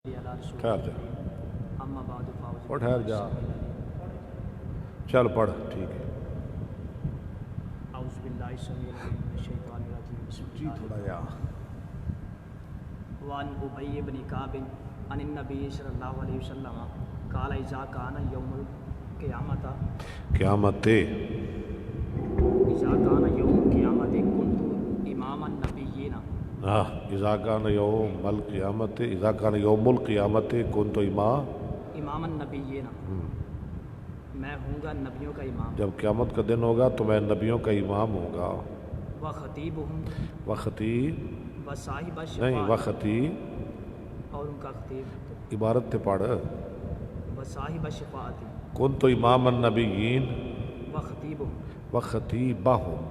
ٹھہر جا اور ٹھہر جا چل پڑھ ٹھیک ہے جی تھوڑا یا وعن ابی بن کعب عن النبی صلی اللہ علیہ وسلم قال اذا کان یوم القیامت قیامت اذا کان یوم القیامت کنت امام النبیین اذا کان یوم القیامت اذا کان یوم القیامت کنت امام النبیین میں ہوں گا نبیوں کا امام جب قیامت کا دن ہوگا تو میں نبیوں کا امام ہوں گا وخطیبہم وخطیب وصاحب نہیں الشفاعۃ وخطیب اور ان کا خطیب عبارت تے پڑھ وصاحب الشفاعۃ کنت امام النبیین وخطیبہم وخطیبہم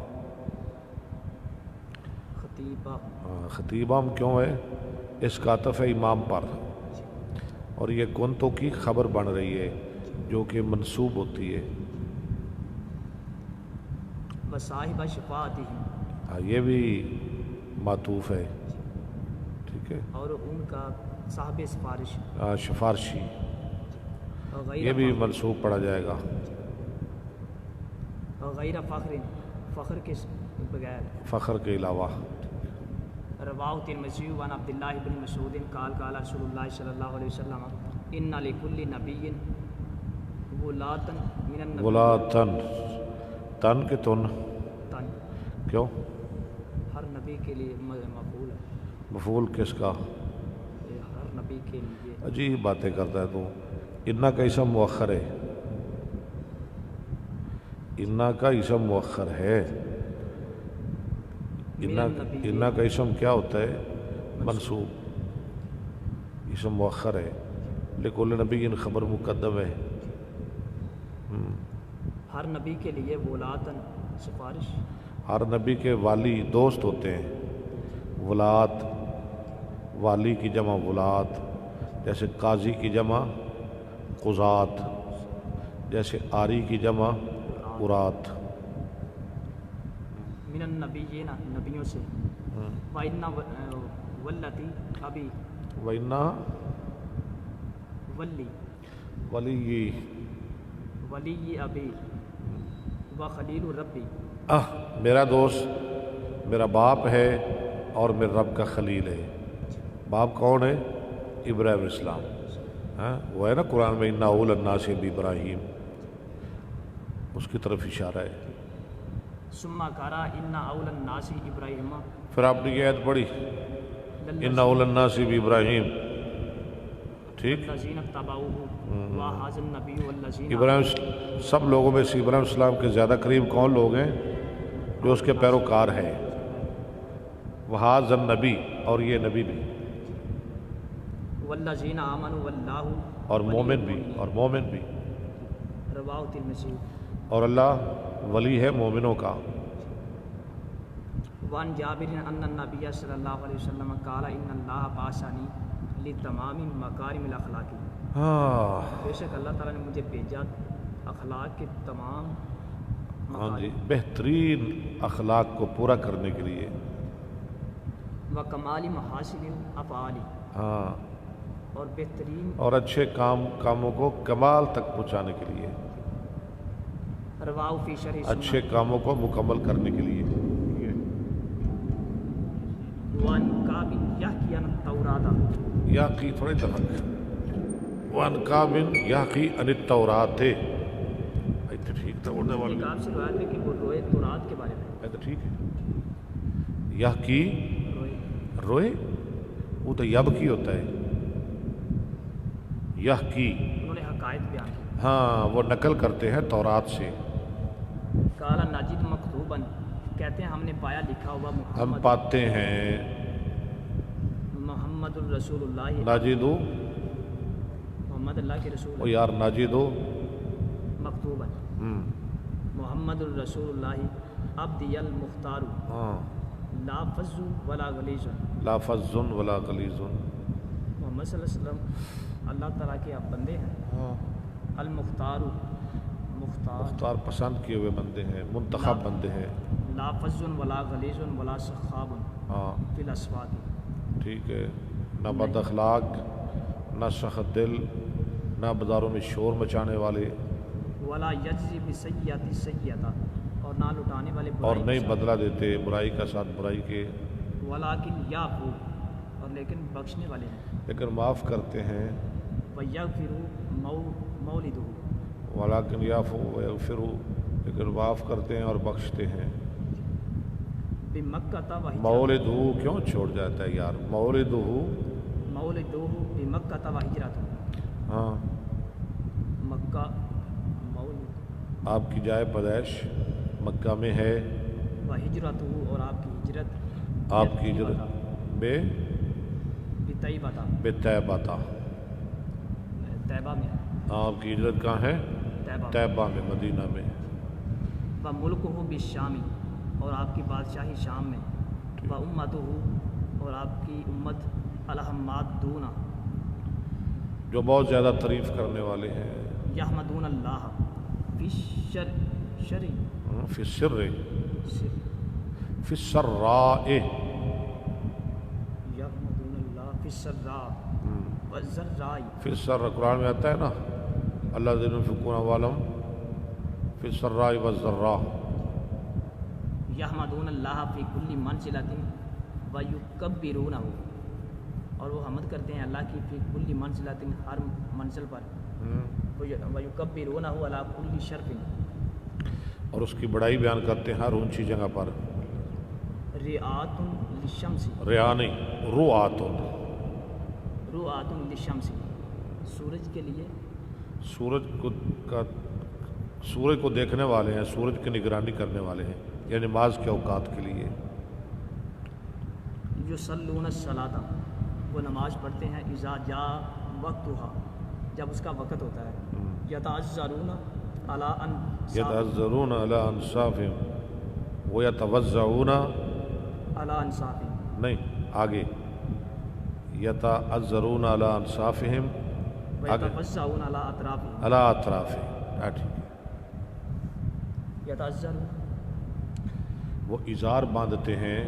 خطیبہم کیوں ہے اس کا عطف ہے امام پر اور یہ کنتو کی خبر بن رہی ہے جو کہ منصوب ہوتی ہے وصاحب الشفاعۃ یہ بھی معطوف ہے ٹھیک ہے اور ان کا صاحب سفارش سفارشی غیر یہ بھی منصوب پڑھا جائے گا غیر فخر فخر کے بغیر فخر کے علاوہ رواہ ترمذی عن عبداللہ بن مسعود قال قال رسول اللہ صلی اللہ علیہ وسلم ان لکل نبی ولاۃ من النبی ولاتن تن کے تن تن کیوں ہر نبی کے لیے مفعول ہے مفعول کس کا ہر نبی کے لیے عجیب باتیں کرتا ہے تو انا کا اسم مؤخر ہے انا کا اسم مؤخر ہے انا کا اسم کیا ہوتا ہے منصوب اسم مؤخر ہے لکل نبی خبر مقدم ہے ہر نبی کے لیے ولاۃن سفارش ہر نبی کے والی دوست ہوتے ہیں ولات والی کی جمع ولات جیسے قاضی کی جمع قضات جیسے آری کی جمع قرات من النبیین نبیوں سے وَإِنَّ وَلَّتِ ابی وَإِنَّا ولی ولی ابی و خلیل ربی میرا دوست میرا باپ ہے اور میرے رب کا خلیل ہے باپ کون ہے ابراہیم اسلام وہ ہے نا قرآن میں اِنَّ أَوْلَى النَّاسِ بِإِبْرَاهِيمَ اس کی طرف اشارہ ہے ثم قرأ ان اول الناس ابراہیم پھر آپ نے یہ آیت پڑھی اِنَّ أَوْلَى النَّاسِ بِإِبْرَاهِيمَ ٹھیک الذین اتبعوه وهذا النبی والذین ابراہیم سب لوگوں میں سے ابراہیم السلام کے زیادہ قریب کون لوگ ہیں جو اس کے پیروکار ہیں وَهَذَا النبی اور یہ نبی بھی والذین آمنوا واللہ اور مومن بھی رواہ ترمذی اور اللہ ولی ہے مومنوں کا وان جابر ان النبی صلی اللہ علیہ وسلم قال ان اللہ بعثنی لتمام مکارم الاخلاق بے شک اللہ تعالیٰ نے مجھے بھیجا اخلاق کے تمام ہاں جی بہترین اخلاق کو پورا کرنے کے لیے و کمال محاسن افعال اور بہترین اور اچھے کاموں کو کمال تک پہنچانے کے لیے رواہ فی شرح اچھے کاموں کو مکمل کرنے کے لیے وان کعب یحکی عن التوراۃ یاقی تھوڑے دفعہ وان کابن یاقی عن التورات تو ٹھیک تھا اردو والے ایک آپ سے روایت ہے کہ وہ روئے تورات کے بارے میں تو ٹھیک ہے یاقی روئے روئے وہ تو یب کی ہوتا ہے یاقی انہوں نے حقائق بیان کی ہاں وہ نقل کرتے ہیں تورات سے کالا ناجد مکتوباً کہتے ہیں ہم نے پایا لکھا ہوا ہم پاتے ہیں محمد الرسول اللہ ناجدو محمد اللہ کے رسول او یار ناجدو مکتوباً محمد الرسول اللہ عبدی المختار لا فظ ولا غلیظ لا فظ ولا غلیظ محمد صلی اللہ علیہ وسلم اللہ تعالیٰ کے آپ بندے ہیں المختار مختار پسند کیے ہوئے بندے ہیں منتخب بندے ہیں لا فظ ولا غلیظ ولا سخاب ہاں فی الاسواق ٹھیک ہے نہ بد اخلاق نہ سخت دل، نہ بازاروں میں شور مچانے والے، ولا یجزی بسیئۃ سیئۃ، اور نہ لٹانے والے اور برائی نہیں کے ساتھ، بدلہ دیتے برائی کا ساتھ برائی کے، ولیکن یعفو، اور لیکن بخشنے والے ہیں، لیکن معاف کرتے ہیں، ویغفر مولدہ، ولیکن یعفو ویغفروا، لیکن معاف کرتے ہیں اور بخشتے ہیں۔ بمکہ و مولدہ کیوں چھوڑ جاتا ہے یار، مولدہ، مولدہ بمکہ و ہجرتہ، ہاں مکہ مولد آپ کی جائے پیدائش مکہ میں ہے، و ہجرتہ، اور آپ کی ہجرت آپ کی ہجرت بے بطیبہ، طیبہ، طیبہ میں ہے، آپ کی ہجرت کہاں ہے؟ طیبہ، طیبہ میں، مدینہ میں۔ و ملکہ بالشام، اور آپ کی بادشاہی شام میں، و امتہ، اور آپ کی امت الحمادون، جو بہت زیادہ تعریف کرنے والے ہیں، یحمدون اللہ فی الشر فی السر فی السراء، یحمدون اللہ فی السراء والضراء، فی السر قرآن میں آتا ہے نا، الذین ينفقون اموالهم فی السراء والضراء، یحمدون اللہ فی کل منزلۃ ویکبرونہ، اور وہ حمد کرتے ہیں اللہ کی فی کل منزلۃ، ہر منزل پر، ویکبرونہ علی کل شرف، اور اس کی بڑائی بیان کرتے ہیں ہر اونچی جگہ پر، رعات للشمس، ریا نہیں، رعات، رعات للشمس، سورج کے لیے، سورج کو دیکھنے والے ہیں، سورج کی نگرانی کرنے والے ہیں، یعنی نماز کے اوقات کے لیے، یصلون الصلاۃ، وہ نماز پڑھتے ہیں، اذا جاء وقتها، جب اس کا وقت ہوتا ہے، یتعذرون علی انصاب، یتعذرون علی انصافہم ویتوزعون، علی انصاب، نہیں آگے، یتعذرون علی انصافہم، آگے ویتوزعون علی اطرافہم، علی اطرافہم، ٹھیک ہے، یتعذرون وہ ازار باندھتے ہیں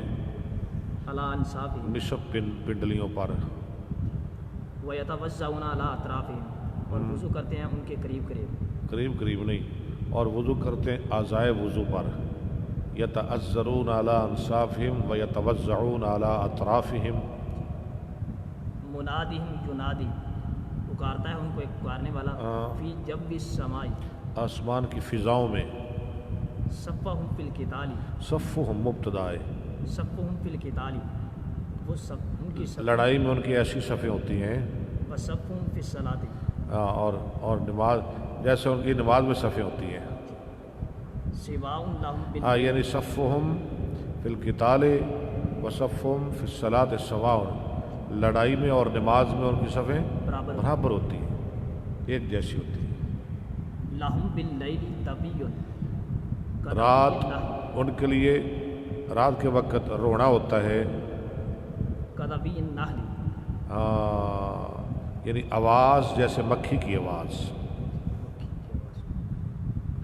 علی انصابہم، نصف پنڈلیوں پر، ویتوزعون علی اطرافہم، اور وضو کرتے ہیں ان کے قریب قریب، قریب قریب نہیں، اور وضو کرتے ہیں اعضائے وضو پر، یتعذرون علی انصافہم ویتوزعون علی اطرافہم، منادہم ینادی، پکارتا ہے ان کو ایک پکارنے والا، فی جب السماء، آسمان کی فضاؤں میں، صفہم فی القتال، صفہم مبتدا ہے، صفہم فی القتال، وہ سب ان کی صف، لڑائی میں ان کی ایسی صفیں ہوتی ہیں، وصفہم فی الصلاۃ، اور نماز جیسے ان کی نماز میں صفیں ہوتی ہیں، سواء لہم ہاں یعنی صفہم فی القتال وصفہم فی الصلاۃ سواء، لڑائی میں اور نماز میں ان کی صفیں برابر، برابر ہوتی ہیں، ایک جیسی ہوتی ہیں، لہم باللیل طوی، رات ان کے لیے رات کے وقت رونا ہوتا ہے، کطوی النحل، یعنی آواز جیسے مکھی کی آواز،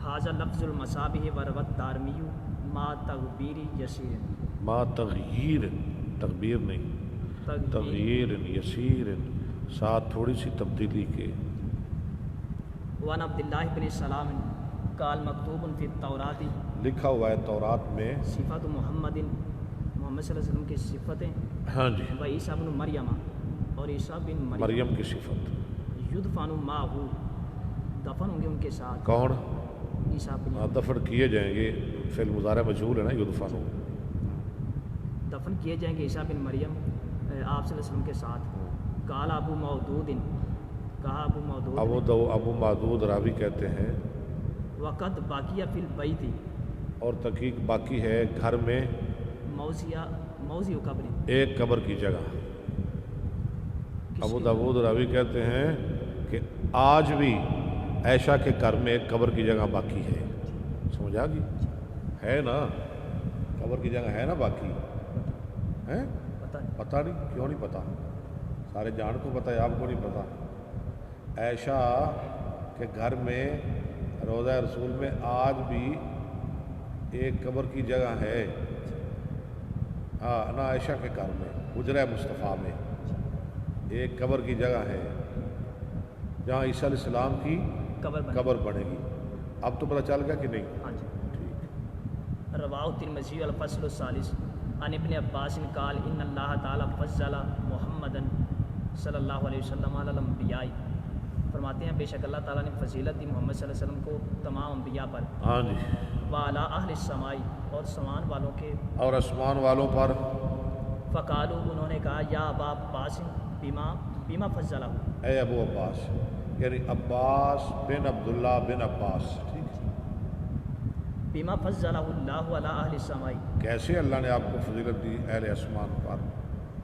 ھذا لفظ المصابیح وروت دارمی ما تغبیر یسیر، ما تغییر، تغبیر نہیں، تغییر یسیر، ساتھ تھوڑی سی تبدیلی کے، وعن عبداللہ بن سلام قال مکتوب فی التوراۃ، لکھا ہوا ہے تورات میں، صفات محمد، محمد صلی اللہ علیہ وسلم کی صفتیں، ہاں جی، و عیسیٰ بن مریم، اور عیسیٰ بن مریم کی صفت، یدفن معہ، دفن ہوں گے ان کے ساتھ، کون؟ عیسیٰ بن، دفن کیے جائیں گے، فعل مضارع مجہول ہے نا، یدفن، دفن کیے جائیں گے عیسیٰ بن مریم آپ صلی اللہ علیہ وسلم کے ساتھ، قال ابو مودود، کہا ابو مودود، ابو معدود راوی کہتے ہیں، وقت باقیہ فی البیت، اور تحقیق باقی ہے گھر میں موضع قبر، ایک قبر کی جگہ، ابو داود راوی کہتے ہیں کہ آج بھی عائشہ کے گھر میں ایک قبر کی جگہ باقی ہے، سمجھا گی؟ ہے نا، قبر کی جگہ ہے نا باقی، ہیں؟ پتہ نہیں، کیوں نہیں پتہ؟ سارے جان کو پتہ ہے، آپ کو نہیں پتہ؟ عائشہ کے گھر میں روضہ رسول میں آج بھی ایک قبر کی جگہ ہے، نا عائشہ کے گھر میں حجرہ مصطفیٰ میں ایک قبر کی جگہ ہے، جہاں عیسیٰ علیہ السلام کی قبر قبر بنے گی. اب تو پتہ چل گیا کہ نہیں؟ ہاں جی. ٹھیک. رواہ الترمذی الفصل الثالث عن ابن عباس قال ان اللہ تعالی فضل محمدً صلی اللہ علیہ وسلم علی الانبیاء. فرماتے ہیں بے شک اللہ تعالیٰ نے فضیلت دی محمد صلی اللہ علیہ وسلم کو تمام انبیاء پر. ہاں جی. وعلی اہل السماء اور سمان والوں کے. اور آسمان والوں پر. فقالوا انہوں نے کہا یا ابا عباس بما فضلہ. اے ابو عباس یعنی عباس بن عبداللہ بن عباس. ٹھیک. بما فضلہ اللہ علی اہل السماء. کیسے اللہ نے آپ کو فضیلت دی اہل آسمان پر؟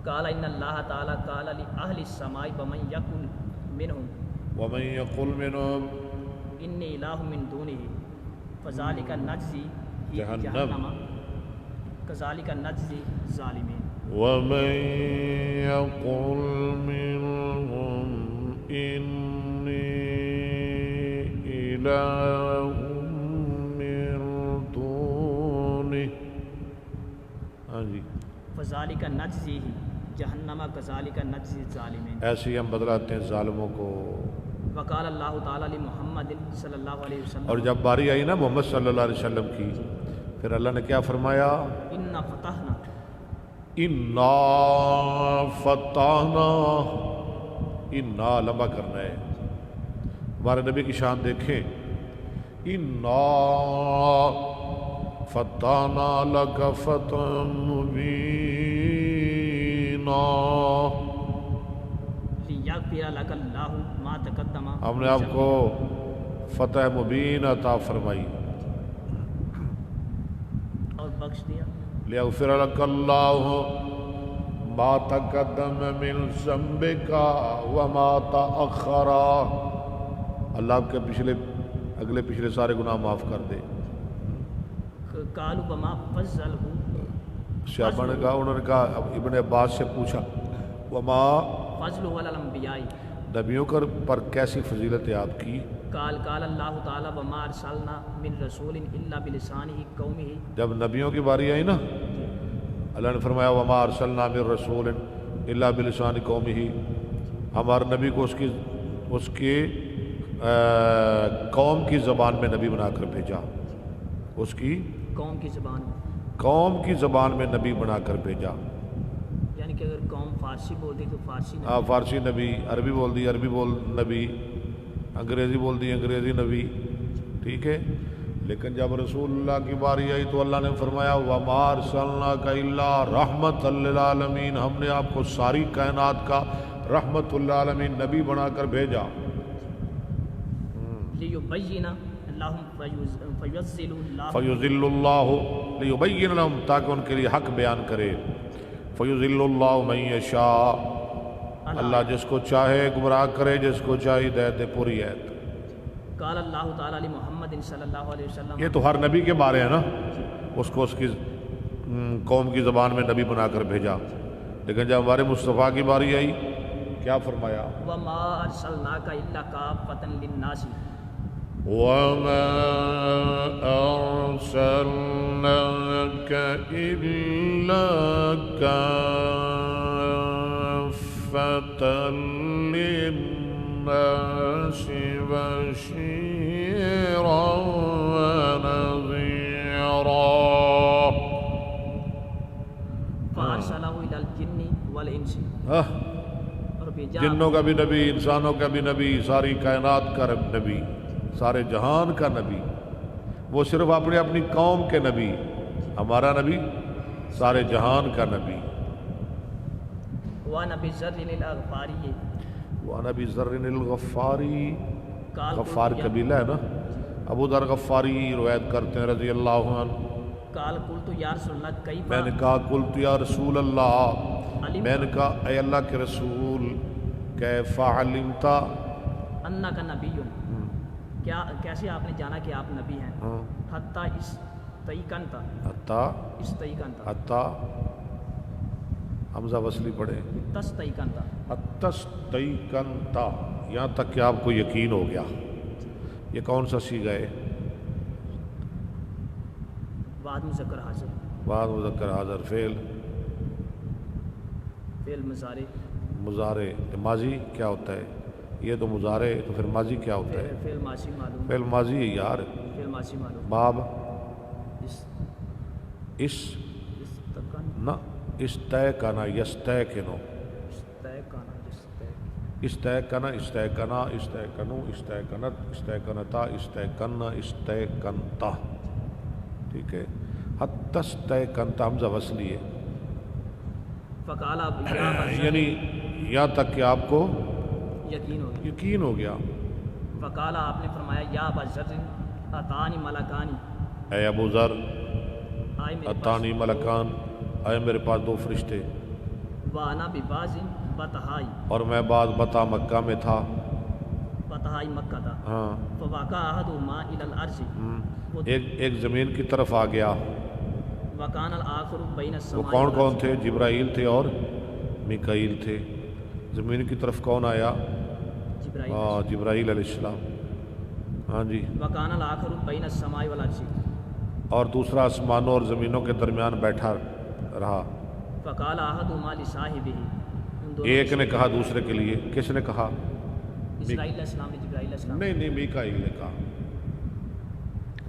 قال ان اللہ تعالی قال لاہل السماء ومن یقل منہم ومن یقل منہم انی الہ من دونہ فذلک نجزی جہنم کذالک نجزی الظالمین. ومن یقل منہم انی الہ من دونہ. ہاں جی. فذالک نجزی جہنم کذالک نجزی الظالمین. ایسے ہی ہم بدلاتے ہیں ظالموں کو. وقال اللہ تعالیٰ لمحمد صلی اللہ علیہ وسلم. اور جب باری آئی نا محمد صلی اللہ علیہ وسلم کی پھر اللہ نے کیا فرمایا؟ انا فتحنا. انا فتحنا. انا لمبا کرنا ہے. ہمارے نبی کی شان دیکھیں. انا فتحنا لک فتحا مبینا. لیغفر لک اللہ ما تقدم. ہم نے آپ کو فتح مبین عطا فرمائی اور بخش دیا. لیغفر لک اللہ ما تقدم من ذنبک وما تأخر. اللہ آپ کے اگلے پچھلے سارے گناہ معاف کر دے. قالوا وما فضلہ. صحابہ نے کہا, انہوں نے کہا, ابن عباس سے پوچھا وما فضلہ علی الانبیاء. نبیوں پر کیسی فضیلت ہے آپ کی؟ قال اللہ تعالی وما ارسلنا من رسول الا بلسان قومہ. جب نبیوں کی باری آئی نا اللہ نے فرمایا وما ارسلنا من رسول الا بلسان قومہ. ہمارے نبی کو اس کی قوم کی زبان میں نبی بنا کر بھیجا. اس کی قوم کی زبان میں. قوم کی زبان میں نبی بنا کر بھیجا. یعنی کہ اگر قوم فارسی بولتی تو فارسی نبی. ہاں فارسی نبی, عربی بول دی عربی بول نبی, انگریزی بول دی انگریزی نبی. ٹھیک ہے. لیکن جب رسول اللہ کی باری آئی تو اللہ نے فرمایا وما ارسلناک الا رحمت للعالمین. ہم نے آپ کو ساری کائنات کا رحمت للعالمین نبی بنا کر بھیجا. لیبین لہم فیضل اللہ. فیضل اللہ لیبین لہم, تاکہ ان کے لیے حق بیان کرے. فیضل اللہ من یشاء, اللہ جس کو چاہے گمراہ کرے, جس کو چاہے ہدایت دے پوری ہے. قال اللہ تعالیٰ علی محمد صلی اللہ علیہ وسلم. یہ تو ہر نبی کے بارے ہیں نا, اس کو اس کی قوم کی زبان میں نبی بنا کر بھیجا. لیکن جب ہمارے مصطفیٰ کی باری آئی کیا فرمایا؟ وما ارسلناک الا کافۃ للناس. وما أرسلناك إلا كافة للناس بشيرا ونذيرا. فارسلہ الی الجن والانس. اور بھیجا جنوں کا بھی نبی, انسانوں کا بھی نبی, ساری کائنات کا نبی, سارے جہان کا نبی. وہ صرف اپنی قوم کے نبی, ہمارا نبی سارے جہان کا نبی. وَنَبِي ذَرٍ الْأَغْفَارِيِّ. وَنَبِي ذَرٍ الْغَفَّارِي. قال غفار قبیلہ ہے نا. ابو ذر غفاری روایت کرتے ہیں رضی اللہ عنہ. قال قلت یا رسول اللہ کیف. میں نے کہا قلت یا رسول اللہ, میں نے کہا اے اللہ کے رسول, کیف علمت انک نبی. کیا کیسے آپ نے جانا کہ آپ نبی ہیں؟ حتی استیقنت. حتی حمزہ وصلی پڑھے. تستیقنت. تستیقنت, یہاں تک کہ آپ کو یقین ہو گیا. یہ کون سا صیغہ ہے؟ بعد مذکر حاضر. بعد مذکر حاضر. فعل مضارع. مضارع. ماضی کیا ہوتا ہے؟ یہ تو مضارع، تو پھر ماضی کیا ہوتا ہے؟ فعل ماضی معلوم، فعل ماضی ہے یار. فعل ماضی معلوم. باب اس اس استقن نہ استیقنا یستیقنو، استقنا استیقنا استیقنا استیقنو استیقنت استیقنتا استیقن استیقنتا. ٹھیک ہے. حتی استیقنتا حمزہ وصلی ہے، فقال اب یا بزر یعنی یہاں تک کہ آپ کو یقین ہو گیا. یقین ہو گیا. فقال آپ نے فرمایا یا بزر اتانی ملکانی، اے ابو ذر آئے میرے اتانی ملکان، آئے میرے پاس دو فرشتے، وانا بباز بتہائی، اور میں بعد بتا مکہ میں تھا. بتہائی مکہ تھا. ہاں فواقع احدہما الی الارض، ایک زمین کی طرف آ گیا. وکان الآخر بین وہ السماء کون کون والارض. تھے؟ جبرائیل تھے اور میکائیل تھے. زمین کی طرف کون آیا؟ جبرائیل. جبرائیل علیہ السلام. ہاں جی. وکان الآخر بین السماء والارض، اور دوسرا آسمانوں اور زمینوں کے درمیان بیٹھا رہا. فقال احدہما لصاحبہ، ان دونوں ایک نے کہا دوسرے کے لیے، کس نے کہا؟ اسرائیل علیہ السلام نے جبرائیل علیہ السلام نہیں میکائیل نے کہا.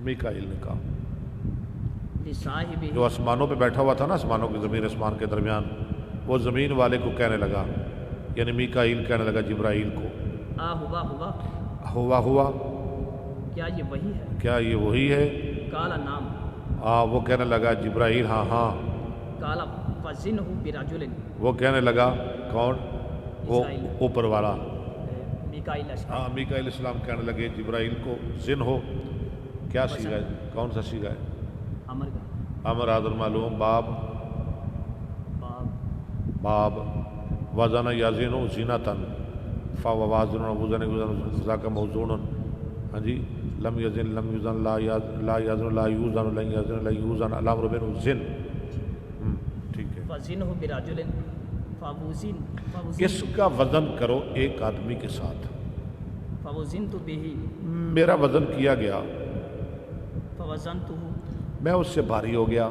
میکائیل نے کہا لصاحبہ، جو آسمانوں پہ بیٹھا ہوا تھا نا، آسمانوں کی زمین آسمان کے درمیان، وہ زمین والے کو کہنے لگا، یعنی میکائیل کہنے لگا جبرائیل کو، ہوا ہوا، ہوا ہوا، کیا یہ وہی ہے؟ کیا یہ وہی ہے؟ کالا نام، وہ کہنے لگا جبرائیل ہاں ہاں. کالا فزنہ برجل، وہ کہنے لگا کون؟ وہ اسرائیل. اوپر والا. میکائیل علیہ السلام. ہاں میکائیل علیہ السلام کہنے لگے جبرائیل کو زن ہو. کیا سیگا ہے؟ کون سا سیگا ہے؟ امر کا امر حاضر معلوم. باب باب باب وزن یازن و زینتن فا وازن و وزن ذاک موزون. ہاں جی. لم یزن لم یوزن لا یزن لا یوزن لن یزن لا یوزن الامر بن زن. ٹھیک ہے. فزنہ برجل فوزن اس کا وزن کرو ایک آدمی کے ساتھ. فوزنت به، میرا وزن کیا گیا، فوزنتہ، میں اس سے بھاری ہو گیا.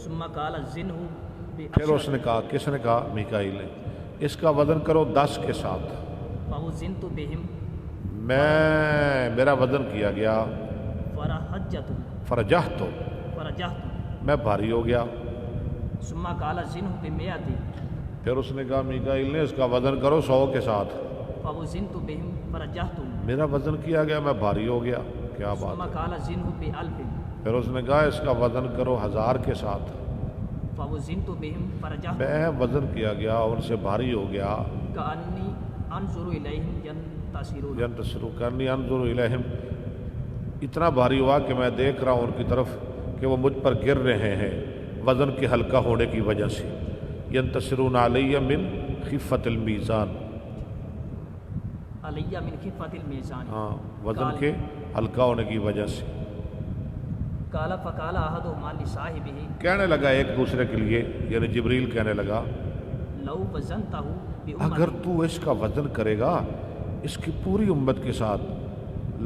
ثم قال زنہ پھر اس نے کہا، کس نے کہا؟ میکائیل نے، اس کا وزن کرو 10 کے ساتھ. فوزنت بہم میرا وزن کیا گیا. فرحجت فرجحت تو فرجحت، میں بھاری ہو گیا. ثم قال زنہ بمئۃ، پھر اس نے کہا میکائیل نے اس کا وزن کرو 100 کے ساتھ. فوزنت بہم فرجحت، میرا وزن کیا گیا، میں بھاری ہو گیا. کیا بات ثم ہے. قال زنہ بألف، پھر اس نے کہا اس کا وزن کرو 1000 کے ساتھ. فوزنت بہم فرجحت، میں وزن کیا گیا اور ان سے بھاری ہو گیا. کأنی انظر الیہم ینتصرون، ینتصروا کانی انظر الیہم، اتنا بھاری ہوا کہ میں دیکھ رہا ہوں ان کی طرف کہ وہ مجھ پر گر رہے ہیں وزن کے ہلکا ہونے کی وجہ سے. ینتصرون علی من خفت المیزان، علیہ من خفۃ المیزان. ہاں وزن کے ہلکا ہونے کی وجہ سے. قال فقال احدہما لصاحبہ، کہنے لگا ایک دوسرے کے لیے، یعنی جبریل کہنے لگا لو وزنتہ اگر بأمتی، تو اس کا وزن کرے گا اس کی پوری امت کے ساتھ،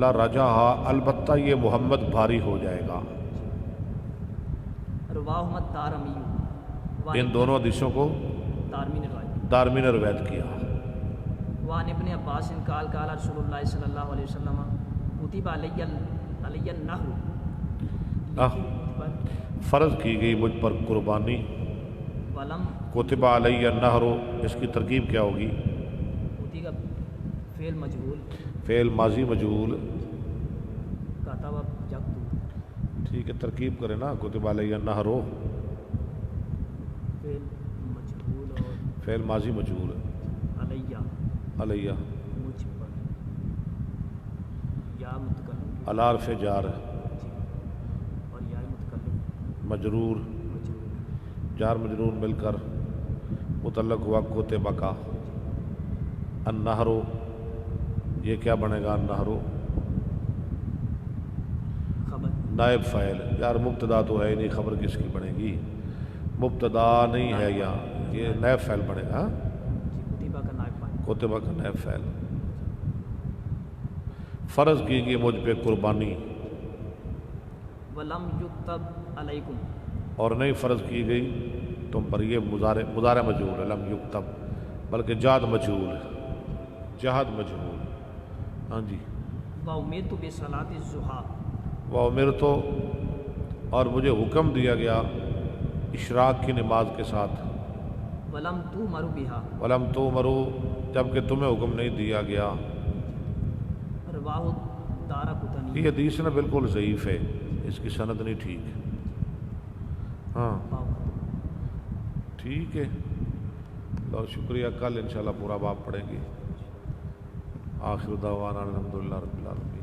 لا رجاہا، البتہ یہ محمد بھاری ہو جائے گا. رواہما الدارمی، ان دونوں حدیثوں کو دارمی نے روایت. دارمی نے روایت کیا. وعن ابن عباس قال قال رسول اللہ صلی اللہ علیہ وسلم کتب علی النحر، فرض کی گئی مجھ پر قربانی. ولم کتب علی النحر، اس کی ترکیب کیا ہوگی؟ کتی کا فعل مجہول، فعل ماضی مجہول. کتب جگت، ٹھیک ہے ترکیب کرے نا. کتب علی النحر فعل مجہول اور فعل ماضی مجہول. علیہ علیہ مجھ پر، یا متکلم الارف جار جی، اور یا متکلم مجرور، مجہول. جار مجرور مل کر متعلق ہوا کتب کا. النحر، یہ کیا بنے گا؟ النحر خبر نائب فاعل. یار مبتدا تو ہے نہیں، خبر کس کی بنے گی؟ مبتدا نہیں ہے یہاں، یہ نائب فاعل بنے گا. جی، کتبہ کا نائب فاعل. کتبہ کا نائب فاعل. فرض کی گئی مجھ پہ قربانی، ولم یکتب علیکم، اور نہیں فرض کی گئی تم پر. یہ مضارع مجہول ہے، لم یکتب، بلکہ جاد مجہول ہے. جہد مجہول. ہاں جی. وَأُمِرْتُ بِصَلَاةِ الضُّحَىٰ وَأُمِرْتُ اور مجھے حکم دیا گیا اشراق کی نماز کے ساتھ. وَلَمْ تُؤْمَرُ بِهَا وَلَمْ تُؤْمَرُوا جبکہ تمہیں حکم نہیں دیا گیا. رواہ دارقطنی. یہ حدیث نا بالکل ضعیف ہے، اس کی سند نہیں ٹھیک. ہاں ٹھیک ہے. بہت شکریہ. کل انشاءاللہ پورا باب پڑھیں گے. آخر دعوانا الحمدللہ رب العالمین.